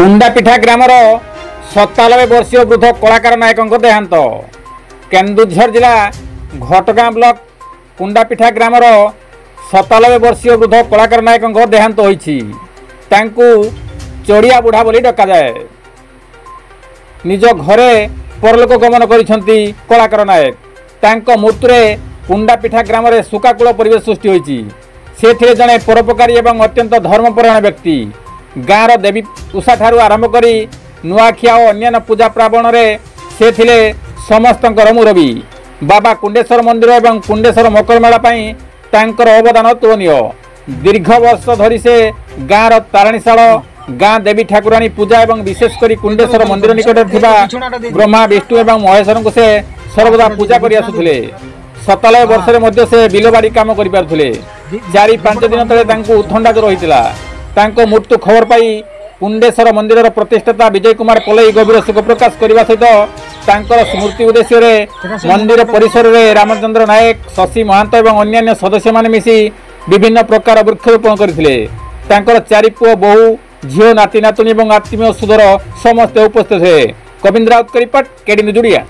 कुंडापिठा grammar 97 वर्षीय वृद्ध कलाकार नायक देहांत। केन्दुझर जिला घटगाँ ब्लॉक कुंडापिठा ग्रामर 97 वर्षीय वृद्ध कलाकार नायक देहांत होइछि। तांकु चोड़िया बुढ़ा बोली डका जाए। निज घरे परलोक गमन करिसंती कलाकार नायक। तांको मृत्युरे कुंडापिठा ग्राम में सुकाकूल परिवेश सृष्टि होइछि। से थे जड़े परोपकारी एवं अत्यंत धर्मपरायण व्यक्ति। गाँवर देवी उषा ठारू आरंभ करी नुआखिया और अन्य पूजा प्रावण में से थिले समस्तंकर मुरबी। बाबा कुंडेश्वर मंदिर एवं कुंडेश्वर मकर मेला पाई तांकर अवदान तुलनीय। दीर्घ वर्ष धरी से गाँवर तारणीशाल गाँ देवी ठाकुराणी पूजा एवं विशेषकर कुंडेश्वर मंदिर निकट थिबा ब्रह्मा विष्णु एवं महेश्वर को से सर्वदा पूजा कर आसुथिले। 97 वर्ष मध्य से बिलबाड़ी काम कर 4-5 दिन तले उथंडा ज्वर होता। तांको मृत्यु खबर पाई कुंडेश्वर मंदिर प्रतिष्ठाता विजय कुमार पलई गभीर शोक प्रकाश करने सहित तांकर स्मृति उद्देश्य मंदिर परिसर में रामचंद्र नायक, शशि महांत और अन्य सदस्य माने मिसी विभिन्न प्रकार वृक्षरोपण करथिले। तांकर 4 पुओ बहु झील नाती नातुणी और आत्मीय सुधर समस्ते उपस्थित थे। कविंद्र राउत का रिपोर्ट, केडी न्यूज ओडिया।